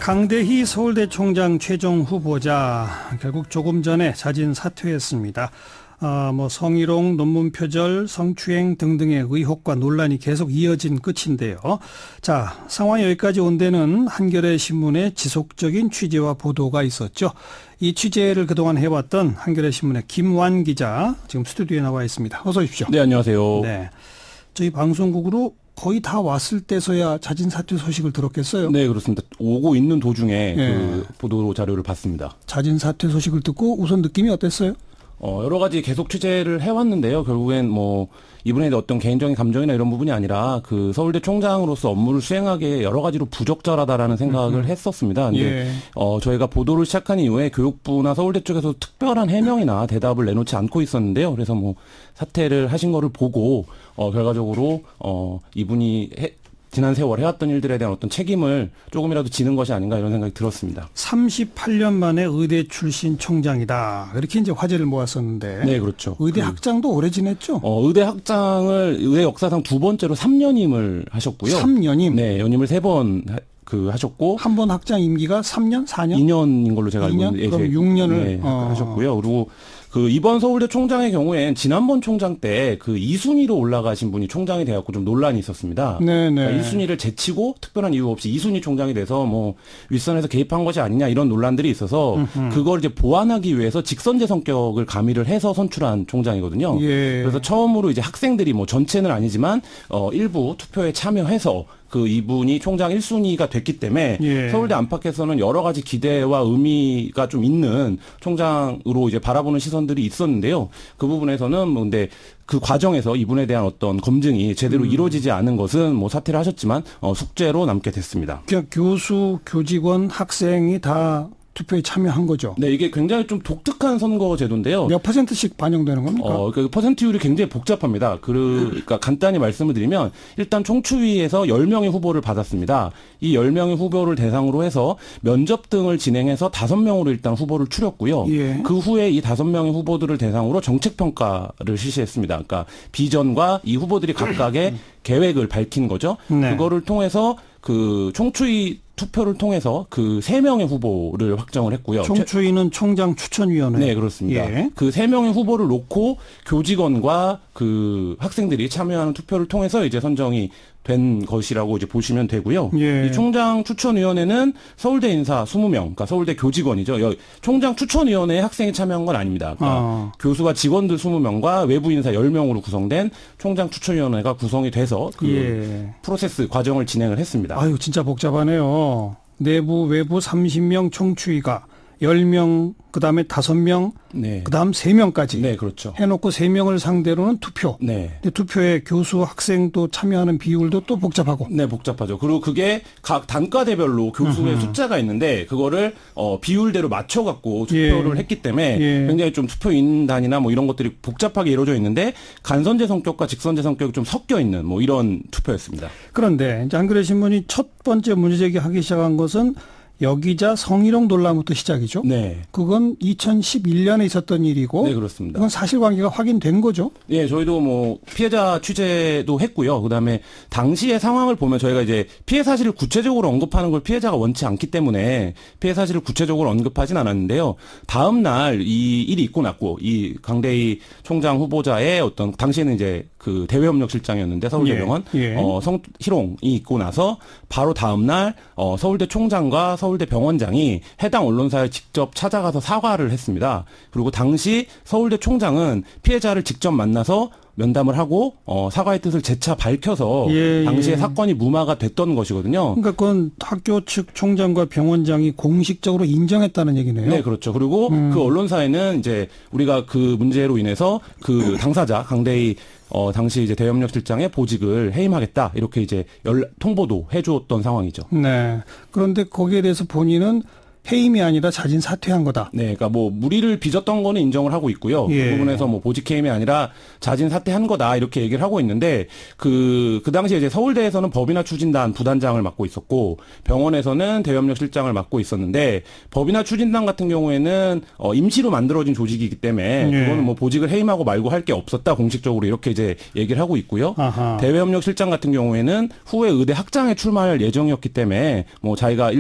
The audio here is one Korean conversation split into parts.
강대희 서울대 총장 최종 후보자 결국 조금 전에 자진 사퇴했습니다. 성희롱, 논문 표절, 성추행 등등의 의혹과 논란이 계속 이어진 끝인데요. 자, 상황이 여기까지 온 데는 한겨레 신문의 지속적인 취재와 보도가 있었죠. 이 취재를 그동안 해왔던 한겨레 신문의 김완 기자 지금 스튜디오에 나와 있습니다. 어서 오십시오. 네, 안녕하세요. 네, 저희 방송국으로 거의 다 왔을 때서야 자진 사퇴 소식을 들었겠어요? 네, 그렇습니다. 오고 있는 도중에 네. 그 보도 자료를 봤습니다. 자진 사퇴 소식을 듣고 우선 느낌이 어땠어요? 여러 가지 계속 취재를 해왔는데요. 결국엔 이분의 어떤 개인적인 감정이나 이런 부분이 아니라 그 서울대 총장으로서 업무를 수행하기에 여러 가지로 부적절하다라는 생각을 했었습니다. 근데 저희가 보도를 시작한 이후에 교육부나 서울대 쪽에서 특별한 해명이나 대답을 내놓지 않고 있었는데요. 그래서 사퇴를 하신 거를 보고 결과적으로 이분이 지난 세월 해왔던 일들에 대한 어떤 책임을 조금이라도 지는 것이 아닌가 이런 생각이 들었습니다. 38년 만에 의대 출신 총장이다. 이렇게 이제 화제를 모았었는데. 네, 그렇죠. 의대 학장도 오래 지냈죠? 의대 학장을 의대 역사상 두 번째로 3년임을 하셨고요. 3년임? 네, 연임을 3번 하셨고. 한 번 학장 임기가 3년? 4년? 2년인 걸로 제가 알고 2년? 있는데. 그럼 6년을 하셨고요. 그리고 이번 서울대 총장의 경우엔 지난번 총장 때 2순위로 올라가신 분이 총장이 돼갖고 좀 논란이 있었습니다. 네네. 그러니까 1순위를 제치고 특별한 이유 없이 2순위 총장이 돼서 윗선에서 개입한 것이 아니냐 이런 논란들이 있어서 그걸 이제 보완하기 위해서 직선제 성격을 가미를 해서 선출한 총장이거든요. 예. 그래서 처음으로 이제 학생들이 전체는 아니지만 일부 투표에 참여해서 이분이 총장 1순위가 됐기 때문에 서울대 안팎에서는 여러 가지 기대와 의미가 좀 있는 총장으로 이제 바라보는 시선들이 있었는데요. 그 부분에서는 근데 그 과정에서 이분에 대한 어떤 검증이 제대로 이루어지지 않은 것은 사퇴를 하셨지만 숙제로 남게 됐습니다. 그러니까 교수, 교직원, 학생이 다 투표에 참여한 거죠. 네, 이게 굉장히 좀 독특한 선거 제도인데요. 몇 %씩 반영되는 겁니까? 그 퍼센트율이 굉장히 복잡합니다. 그러니까 간단히 말씀을 드리면 일단 총추위에서 10명의 후보를 받았습니다. 이 10명의 후보를 대상으로 해서 면접 등을 진행해서 5명으로 일단 후보를 추렸고요. 예. 그 후에 이 5명의 후보들을 대상으로 정책평가를 실시했습니다. 그러니까 비전과 이 후보들이 각각의 계획을 밝힌 거죠. 네. 그거를 통해서 총추위 투표를 통해서 3명의 후보를 확정을 했고요. 총추위는 총장 추천위원회. 네, 그렇습니다. 예. 3명의 후보를 놓고 교직원과 학생들이 참여하는 투표를 통해서 이제 선정이 된 것이라고 이제 보시면 되고요. 예. 이 총장 추천위원회는 서울대 인사 20명, 그러니까 서울대 교직원이죠. 총장 추천위원회에 학생이 참여한 건 아닙니다. 그러니까 교수와 직원들 20명과 외부 인사 10명으로 구성된 총장 추천위원회가 구성이 돼서 프로세스 과정을 진행을 했습니다. 아유, 진짜 복잡하네요. 내부, 외부 30명 총추위가 10명, 그 다음에 5명, 네. 그 다음 3명까지. 네, 그렇죠. 해놓고 3명을 상대로는 투표. 네. 근데 투표에 교수, 학생도 참여하는 비율도 또 복잡하고. 네, 복잡하죠. 그리고 그게 각 단과대별로 교수의 숫자가 있는데, 그거를, 비율대로 맞춰갖고 투표를 했기 때문에, 굉장히 좀 투표 인단이나 이런 것들이 복잡하게 이루어져 있는데, 간선제 성격과 직선제 성격이 좀 섞여 있는 이런 투표였습니다. 그런데, 이제 한겨레 신문이 첫 번째 문제제기 하기 시작한 것은 여기자 성희롱 논란부터 시작이죠. 네. 그건 2011년에 있었던 일이고. 네, 그렇습니다. 그건 사실관계가 확인된 거죠. 예, 저희도 피해자 취재도 했고요. 그다음에 당시의 상황을 보면 저희가 이제 피해 사실을 구체적으로 언급하는 걸 피해자가 원치 않기 때문에 피해 사실을 구체적으로 언급하진 않았는데요. 다음 날 이 일이 있고 났고 이 강대희 총장 후보자의 어떤 당시에는 이제 대외협력실장이었는데 서울대병원 성희롱이 있고 나서 바로 다음 날 서울대 총장과 서울대 병원장이 해당 언론사에 직접 찾아가서 사과를 했습니다. 그리고 당시 서울대 총장은 피해자를 직접 만나서 면담을 하고 사과의 뜻을 재차 밝혀서 당시에 사건이 무마가 됐던 것이거든요. 그러니까 그건 학교 측 총장과 병원장이 공식적으로 인정했다는 얘기네요. 네, 그렇죠. 그리고 그 언론사에는 이제 우리가 그 문제로 인해서 당사자 강대희 당시 이제 대협력실장의 보직을 해임하겠다 이렇게 이제 통보도 해주었던 상황이죠. 네. 그런데 거기에 대해서 본인은 해임이 아니라 자진 사퇴한 거다. 네, 그러니까 무리를 빚었던 거는 인정을 하고 있고요. 그 부분에서 보직 해임이 아니라 자진 사퇴한 거다 이렇게 얘기를 하고 있는데 그 당시에 이제 서울대에서는 법인화 추진단 부단장을 맡고 있었고 병원에서는 대협력실장을 맡고 있었는데 법인화 추진단 같은 경우에는 임시로 만들어진 조직이기 때문에 그거는 보직을 해임하고 말고 할 게 없었다 공식적으로 이렇게 이제 얘기를 하고 있고요. 대외협력실장 같은 경우에는 후에 의대 학장에 출마할 예정이었기 때문에 자기가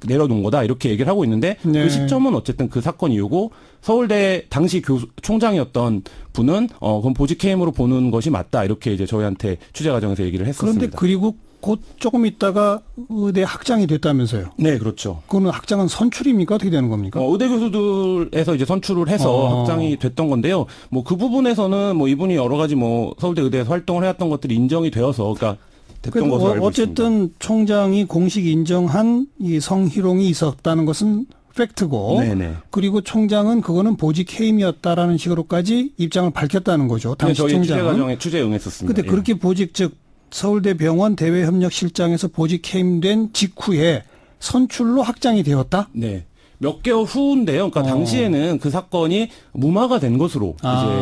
내려놓은 거다 이렇게 얘기를 하고 있는데 네. 그 시점은 어쨌든 그 사건 이후고 서울대 당시 총장이었던 분은 그건 보직해임으로 보는 것이 맞다 이렇게 이제 저희한테 취재 과정에서 얘기를 했었습니다. 그런데 그리고 곧 조금 있다가 의대 학장이 됐다면서요? 네, 그렇죠. 그거는 학장은 선출입니까? 어떻게 되는 겁니까? 의대 교수들에서 이제 선출을 해서 학장이 됐던 건데요. 뭐 그 부분에서는 뭐 이분이 여러 가지 뭐 서울대 의대에서 활동을 해왔던 것들이 인정이 되어서 그러니까 됐던 것으로 알고 있습니다. 어쨌든 총장이 공식 인정한 이 성희롱이 있었다는 것은 팩트고, 네네. 그리고 총장은 그거는 보직 해임이었다라는 식으로까지 입장을 밝혔다는 거죠. 당시 저희 총장은. 취재 과정에 취재 응했었습니다. 근데 그렇게 보직 즉 서울대 병원 대외협력실장에서 보직 해임된 직후에 선출로 학장이 되었다? 네. 몇 개월 후인데요. 그러니까 당시에는 그 사건이 무마가 된 것으로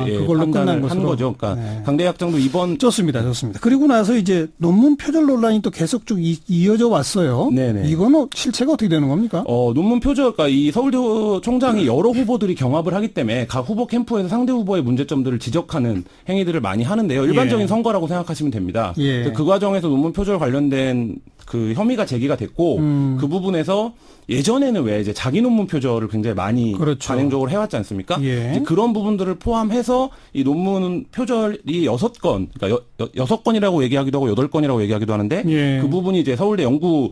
이제 그걸로 끝난 판단을 한 것으로. 거죠. 그러니까 네. 강대 학장도 이번 좋습니다. 그리고 나서 이제 논문 표절 논란이 또 계속 쭉 이어져 왔어요. 네네. 이거는 실체가 어떻게 되는 겁니까? 논문 표절, 그러니까 이 서울대 총장이 여러 후보들이 경합을 하기 때문에 각 후보 캠프에서 상대 후보의 문제점들을 지적하는 행위들을 많이 하는데요. 일반적인 선거라고 생각하시면 됩니다. 그 과정에서 논문 표절 관련된 그 혐의가 제기가 됐고 그 부분에서 예전에는 왜 이제 자기 논문 표절을 굉장히 많이 그렇죠. 관행적으로 해왔지 않습니까? 이제 그런 부분들을 포함해서 이 논문 표절이 6건, 그러니까 6건이라고 얘기하기도 하고 8건이라고 얘기하기도 하는데 그 부분이 이제 서울대 연구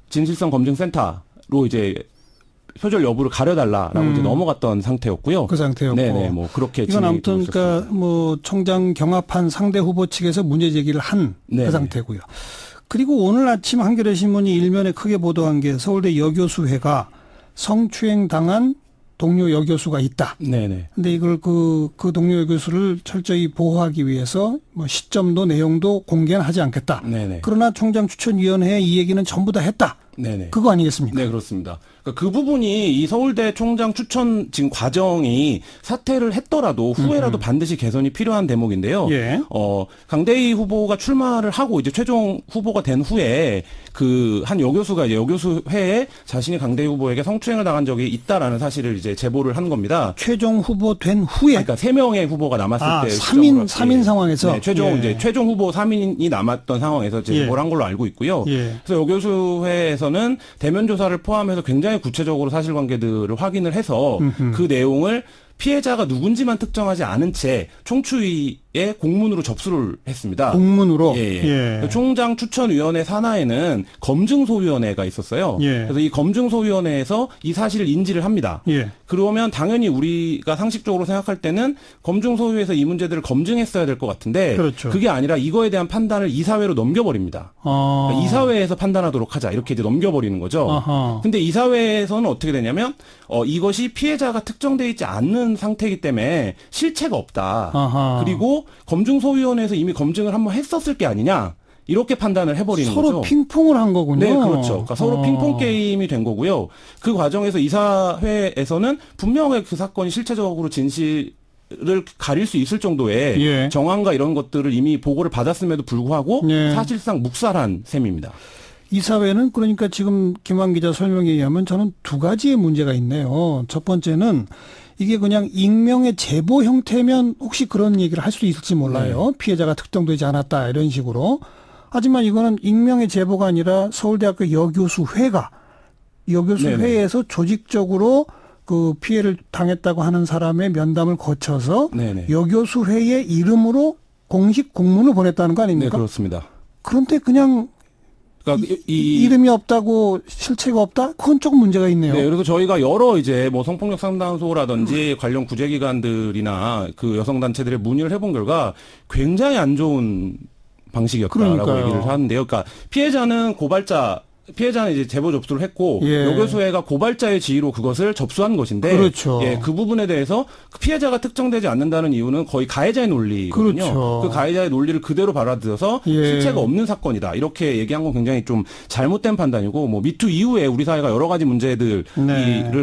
진실성 검증센터로 이제 표절 여부를 가려달라라고 이제 넘어갔던 상태였고요. 그 상태였고. 네네, 뭐 그렇게 이건 아무튼 그러니까 뭐 총장 경합한 상대 후보 측에서 문제 제기를 한 그 상태고요. 그리고 오늘 아침 한겨레 신문이 일면에 크게 보도한 게 서울대 여교수회가 성추행 당한 동료 여교수가 있다. 네네. 근데 이걸 그 동료 여교수를 철저히 보호하기 위해서 뭐 시점도 내용도 공개는 하지 않겠다. 네네. 그러나 총장 추천위원회에 이 얘기는 전부 다 했다. 네네. 그거 아니겠습니까? 네, 그렇습니다. 그러니까 그 부분이 이 서울대 총장 추천 지금 과정이 사퇴를 했더라도 후에라도 반드시 개선이 필요한 대목인데요. 강대희 후보가 출마를 하고 이제 최종 후보가 된 후에 그 한 여교수가 이제 여교수회에 자신이 강대희 후보에게 성추행을 당한 적이 있다라는 사실을 이제 제보를 한 겁니다. 최종 후보 된 후에. 그러니까 3명의 후보가 남았을 때 3인 상황에서. 네, 이제 최종 후보 3인이 남았던 상황에서 제보를 한 걸로 알고 있고요. 그래서 여교수회에서는 대면 조사를 포함해서 굉장히 구체적으로 사실관계들을 확인을 해서 그 내용을 피해자가 누군지만 특정하지 않은 채 총추위에 공문으로 접수를 했습니다. 공문으로? 총장 추천위원회 산하에는 검증소위원회가 있었어요. 그래서 이 검증소위원회에서 이 사실을 인지를 합니다. 그러면 당연히 우리가 상식적으로 생각할 때는 검증소위에서 이 문제들을 검증했어야 될 것 같은데 그렇죠. 그게 아니라 이거에 대한 판단을 이사회로 넘겨버립니다. 그러니까 이사회에서 판단하도록 하자 이렇게 이제 넘겨버리는 거죠. 근데 이사회에서는 어떻게 되냐면 이것이 피해자가 특정되어 있지 않는 상태이기 때문에 실체가 없다. 그리고 검증소위원회에서 이미 검증을 한번 했었을 게 아니냐. 이렇게 판단을 해버리는 거죠. 서로 핑퐁을 한 거군요. 네, 그렇죠. 그러니까 서로 핑퐁 게임이 된 거고요. 그 과정에서 이사회에서는 분명히 그 사건이 실체적으로 진실을 가릴 수 있을 정도의 정황과 이런 것들을 이미 보고를 받았음에도 불구하고 사실상 묵살한 셈입니다. 이사회는 그러니까 지금 김한 기자 설명에 의하면 저는 두 가지의 문제가 있네요. 첫 번째는 이게 그냥 익명의 제보 형태면 혹시 그런 얘기를 할 수도 있을지 몰라요. 피해자가 특정되지 않았다 이런 식으로. 하지만 이거는 익명의 제보가 아니라 서울대학교 여교수회에서 조직적으로 그 피해를 당했다고 하는 사람의 면담을 거쳐서 여교수회의 이름으로 공식 공문을 보냈다는 거 아닙니까? 네, 그렇습니다. 그런데 그냥 그러니까 이름이 없다고 실체가 없다? 그건 조금 문제가 있네요. 네, 그래서 저희가 여러 이제 뭐 성폭력 상담소라든지 관련 구제기관들이나 그 여성단체들의 문의를 해본 결과 굉장히 안 좋은 방식이었다라고 얘기를 하는데요. 그러니까 피해자는 이제 제보 접수를 했고 여교수회가 고발자의 지위로 그것을 접수한 것인데 그 부분에 대해서 피해자가 특정되지 않는다는 이유는 거의 가해자의 논리거든요. 그 가해자의 논리를 그대로 받아들여서 실체가 없는 사건이다. 이렇게 얘기한 건 굉장히 좀 잘못된 판단이고 뭐 미투 이후에 우리 사회가 여러 가지 문제들을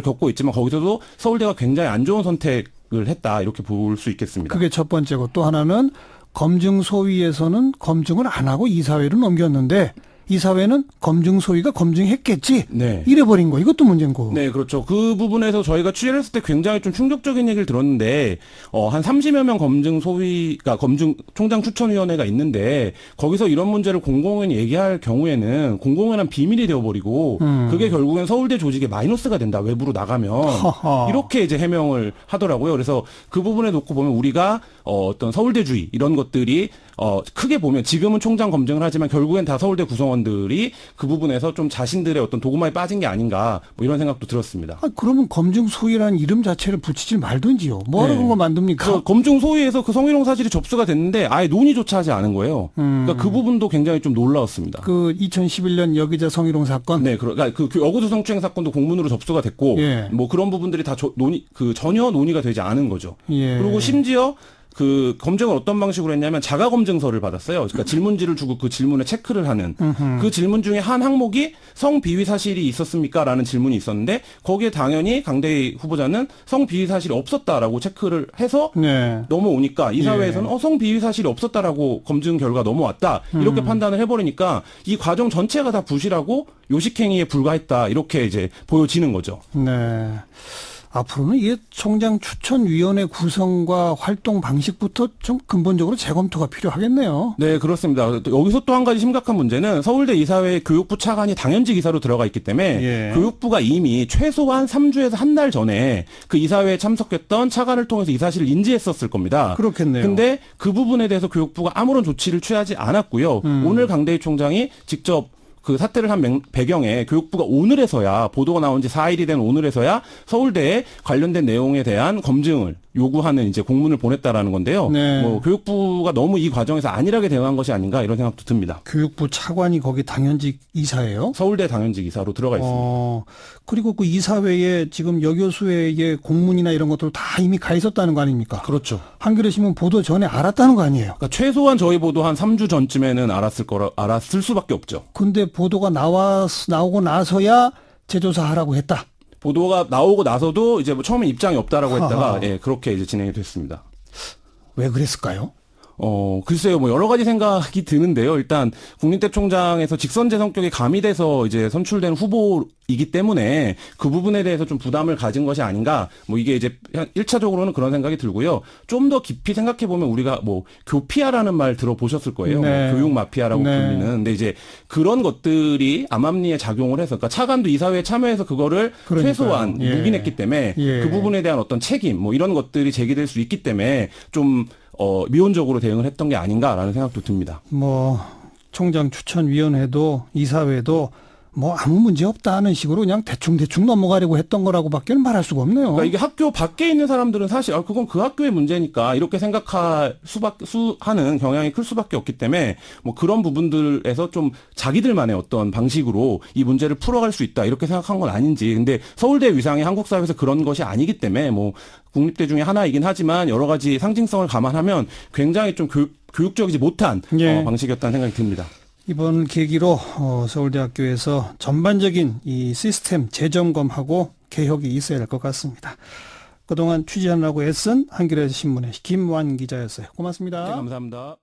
겪고 있지만 거기서도 서울대가 굉장히 안 좋은 선택을 했다. 이렇게 볼 수 있겠습니다. 그게 첫 번째고 또 하나는 검증소위에서는 검증을 안 하고 이사회로 넘겼는데 이사회는 검증 소위가 검증했겠지. 네. 이래버린 거. 이것도 문제고. 네, 그렇죠. 그 부분에서 저희가 취재를 했을 때 굉장히 좀 충격적인 얘기를 들었는데, 한 30여 명 검증 소위가 검증 총장 추천위원회가 있는데, 거기서 이런 문제를 공공연히 얘기할 경우에는 공공연한 비밀이 되어버리고, 그게 결국엔 서울대 조직에 마이너스가 된다. 외부로 나가면. 허허. 이렇게 이제 해명을 하더라고요. 그래서 그 부분에 놓고 보면 우리가 어떤 서울대주의 이런 것들이 크게 보면 지금은 총장 검증을 하지만 결국엔 다 서울대 구성원들이 그 부분에서 좀 자신들의 어떤 도구만에 빠진 게 아닌가 뭐 이런 생각도 들었습니다. 그러면 검증 소위라는 이름 자체를 붙이질 말든지요. 뭐하러 그런 거 만듭니까? 검증 소위에서 그 성희롱 사실이 접수가 됐는데 아예 논의조차 하지 않은 거예요. 그러니까 그 부분도 굉장히 좀 놀라웠습니다. 그 2011년 여기자 성희롱 사건. 네, 그러니까 그 여고도 성추행 사건도 공문으로 접수가 됐고, 예. 뭐 그런 부분들이 다 전혀 논의가 되지 않은 거죠. 예. 그리고 심지어 그 검증을 어떤 방식으로 했냐면 자가 검증서를 받았어요. 그러니까 질문지를 주고 그 질문에 체크를 하는 그 질문 중에 한 항목이 성비위 사실이 있었습니까라는 질문이 있었는데 거기에 당연히 강대희 후보자는 성비위 사실이 없었다라고 체크를 해서 네. 넘어오니까 이사회에서는 성비위 사실이 없었다라고 검증 결과 넘어왔다 이렇게 판단을 해버리니까 이 과정 전체가 다 부실하고 요식행위에 불과했다 이렇게 이제 보여지는 거죠. 네. 앞으로는 이게 총장 추천위원회 구성과 활동 방식부터 좀 근본적으로 재검토가 필요하겠네요. 네, 그렇습니다. 여기서 또 한 가지 심각한 문제는 서울대 이사회 교육부 차관이 당연직 이사로 들어가 있기 때문에 예. 교육부가 이미 최소한 3주에서 한 달 전에 그 이사회에 참석했던 차관을 통해서 이 사실을 인지했었을 겁니다. 그렇겠네요. 근데 그 부분에 대해서 교육부가 아무런 조치를 취하지 않았고요. 오늘 강대희 총장이 직접 그 사태를 한 배경에 교육부가 오늘에서야 보도가 나온 지 4일이 된 오늘에서야 서울대에 관련된 내용에 대한 검증을 요구하는 이제 공문을 보냈다라는 건데요. 네. 뭐 교육부가 너무 이 과정에서 안일하게 대응한 것이 아닌가 이런 생각도 듭니다. 교육부 차관이 거기 당연직 이사예요? 서울대 당연직 이사로 들어가 있습니다. 그리고 그 이사회에 지금 여교수회의 공문이나 이런 것들 다 이미 가 있었다는 거 아닙니까? 그렇죠. 한겨레 신문 보도 전에 알았다는 거 아니에요? 그러니까 최소한 저희 보도 한 3주 전쯤에는 알았을 수밖에 없죠. 근데 보도가 나오고 나서야 재조사하라고 했다. 보도가 나오고 나서도 이제 뭐 처음에 입장이 없다라고 했다가 하하. 예, 그렇게 이제 진행이 됐습니다. 왜 그랬을까요? 글쎄요, 뭐 여러 가지 생각이 드는데요. 일단 국민대 총장에서 직선제 성격이 가미돼서 이제 선출된 후보이기 때문에 그 부분에 대해서 좀 부담을 가진 것이 아닌가. 뭐 이게 이제 1차적으로는 그런 생각이 들고요. 좀 더 깊이 생각해 보면 우리가 뭐 교피아라는 말 들어보셨을 거예요. 네. 뭐 교육 마피아라고 네. 불리는. 근데 이제 그런 것들이 암암리에 작용을 해서, 그러니까 차관도 이사회에 참여해서 그거를 그러니까요. 최소한 예. 묵인했기 때문에 예. 그 부분에 대한 어떤 책임, 뭐 이런 것들이 제기될 수 있기 때문에 좀 미온적으로 대응을 했던 게 아닌가라는 생각도 듭니다. 뭐 총장 추천위원회도 이사회도 뭐 아무 문제 없다는 식으로 그냥 대충 넘어가려고 했던 거라고밖에 말할 수가 없네요. 그러니까 이게 학교 밖에 있는 사람들은 사실 그건 그 학교의 문제니까 이렇게 생각할 하는 경향이 클 수밖에 없기 때문에 뭐 그런 부분들에서 좀 자기들만의 어떤 방식으로 이 문제를 풀어갈 수 있다 이렇게 생각한 건 아닌지. 근데 서울대 위상이 한국 사회에서 그런 것이 아니기 때문에 뭐 국립대 중에 하나이긴 하지만 여러 가지 상징성을 감안하면 굉장히 좀 교육적이지 못한 예. 방식이었다는 생각이 듭니다. 이번 계기로 서울대학교에서 전반적인 이 시스템 재점검하고 개혁이 있어야 할 것 같습니다. 그동안 취재하느라고 애쓴 한겨레 신문의 김완 기자였어요. 고맙습니다. 네, 감사합니다.